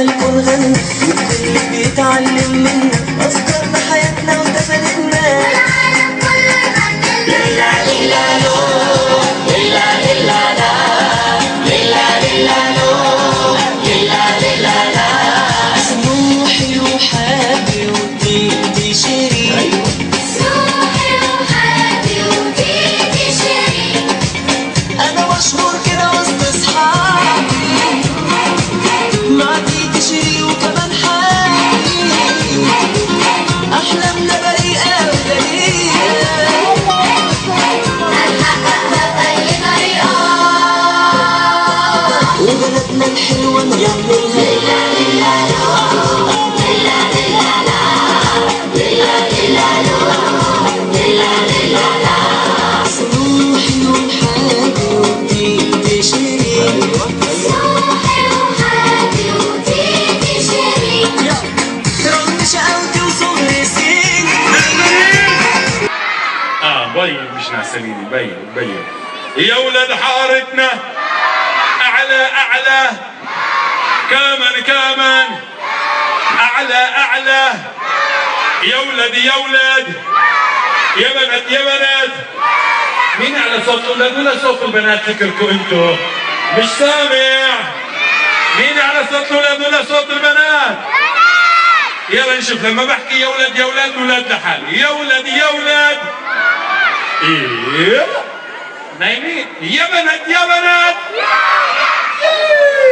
الكون غنى والكل بيتعلم منا أفكارنا حياتنا وتفانتنا والعالم كله يغني ليلى ليلى لو ليلى ليلى لا ليلى ليلى لو ليلى ليلى لا سموحي وحابي وتيتي شيرين سموحي وحابي وتيتي شيرين أنا مشهور كده وسط أصحابي مع تيتي شيرين وكمان حالي أحلامنا بريئة ودليلة هنحققها بأي طريقة وبلدنا الحلوة نغنيها ليلى ليلى لو ليلى ليلى لا ليلى ليلى لو ليلى ليلى لا سموحي وحابي وتيتي شيرين سموحي وحابي وتيتي شيرين رغم شقاوتي وصغر سني باين مش نعسانين باين يا ولاد حارتنا اعلى اعلى كمان اعلى يا ولاد يا بنات مين على صوت الولاد ولا صوت البنات فكركم انتوا مش سامع مين على صوت الولاد ولا صوت البنات يلا نشوف لما بحكي يا ولاد ولاد لحالي يا ولاد ايه نايمين يا بنات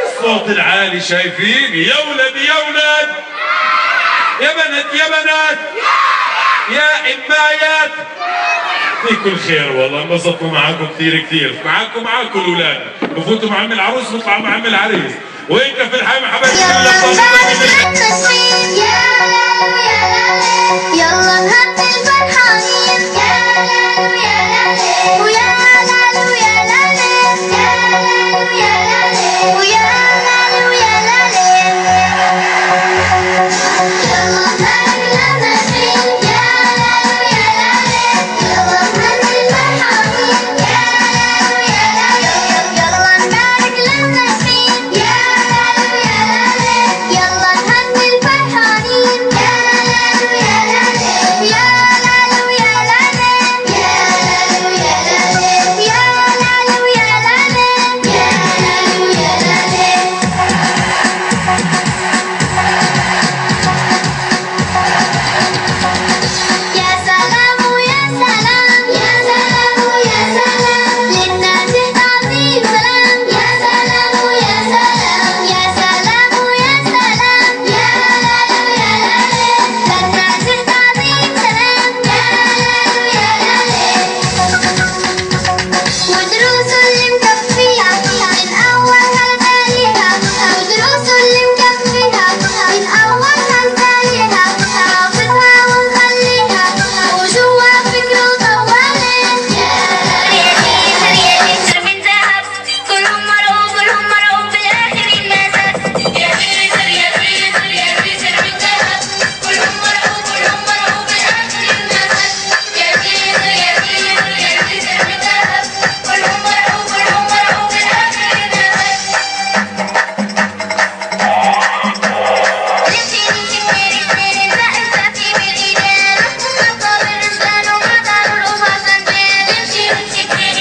الصوت العالي شايفين يا ولاد يا بنات يا إمايات فيكم الخير والله انبسطوا معاكم كثير معاكم الاولاد بفوتوا مع عم العروس بيطلعوا مع عم العريس وانت في الحامة حبايبي يلا نهدي الفرحانين يا لالو يا لالو ويا لالو يا لالو يا لالو يا لالو ويا لالو يا لالو يلا نهدي المسرين يا لالو يا لالو يلا نهدي الفرحانين يا لالو يا لالو يلا نبارك للمسرين يا لالو يا لالو يلا نهدي الفرحانين يا لالو يا لالو يا لالو يا لالو يا لالو يا لالو يا لالو يا لالو يا لالو يا يا سلام ويا سلام يا سلام ويا سلام للناس تعظيم سلام يا سلام ويا سلام يا سلام ويا سلام يا لالو يا لالو للناس تعظيم سلام يا لالو يا لالو ودروس اللي مكفيها من أولها لتاليها ودروس اللي مكفيها من أولها لتاليها حافظها ونخليها وجوا فكر وطوالين يا متر من ذهب كلهم مرعوب بالآخر ينمسك يا متر من ذهب كلهم مرعوب بالآخر ينمسك يا متر من ذهب كلهم مرعوب بالآخر ينمسك نمشي كتير نزق السفي بالإيدين نخطى بالرجلان وما داروا القصاص عالبين نمشي كتير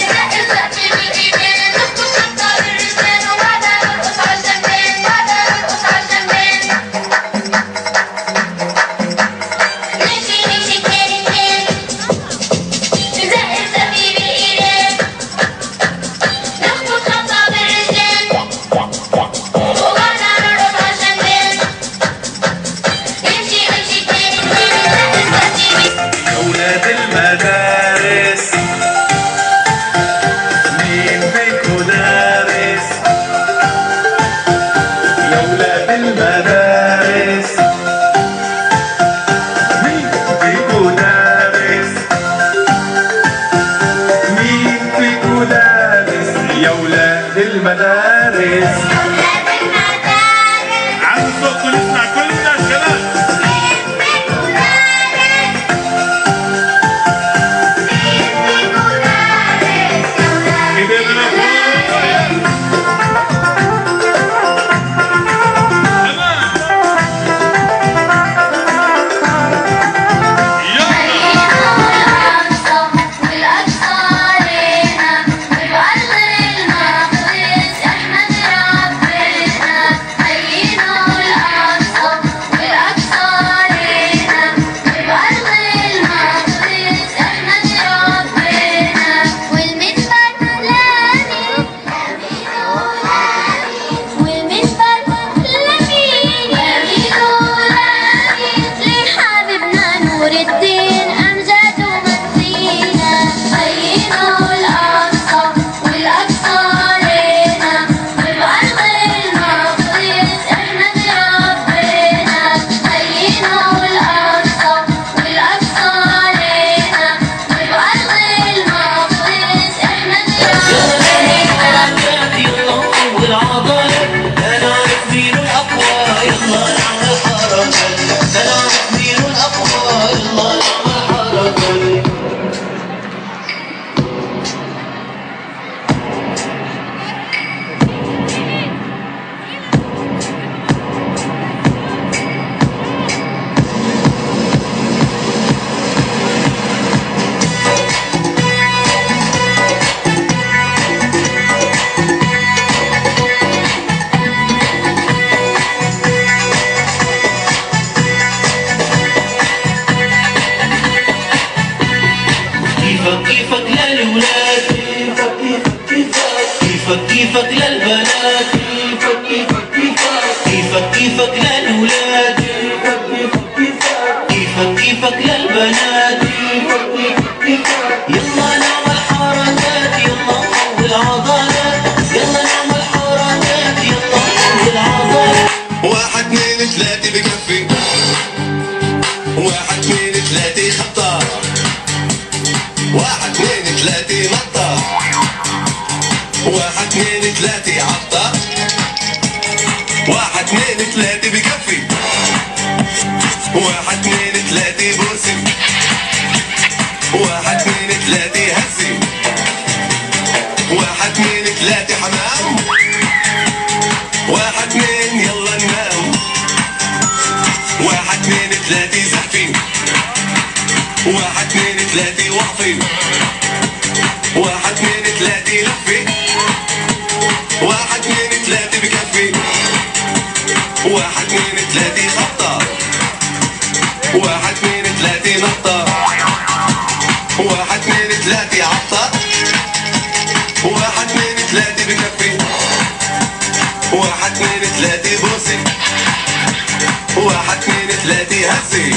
نزق السفي بالإيدين نخطى بالرجلان وما داروا القصاص عالبين نمشي كتير نزق السفي بالإيدين نخطى بالرجلان وما داروا القصاص عالبين نمشي كتير نزق السفي يا ولاد المدارس مين فيكو دارس يا ولاد المدارس مين فيكو دارس مين فيكو دارس يا ولاد المدارس أولاد المدارس علوا صوتكم نسمع كل الناس كمان. بيمسكوا دارس بيمسكوا دارس يا ولاد إيدينا لفوق. كمان. يلا. الأقصى والأقصى علينا وبأرض المقدس احمد ربنا حيينا الأقصى والأقصى علينا وبأرض المقدس احمد ربنا والمنبر لامي والمنبر لمين لحبيبنا نور الدين أمجد ومجدينا حيينا الأقصى والأقصى علينا وبأرض المقدس احمد ربنا حيينا الأقصى والأقصى علينا وبأرض المقدس احمد كيفك للولاد كيفك للبنات كيفك للولاد كيفك للبنات يلا نعمل حركات يلا نقوي العضلات يلا نعمل حركات يلا نقوي العضلات 1 2 3 بكفي 1 2 3 خطة 1 2 3 نطة 1 2 3 عطة 1 2 3 بكفي 1 2 3 بوسي 1 2 3 هزي 1 2 3 حمام 1 2 يلا ننام 1 2 3 زحفين 1 2 3 واقفين 1 2 3 لفي 1 2 3 بكفي 1 2 3 خطة 1 2 3 نقطة 1 2 3 عطة 1 2 3 بكفي 1 2 3 بوسي 1 2 3 هزي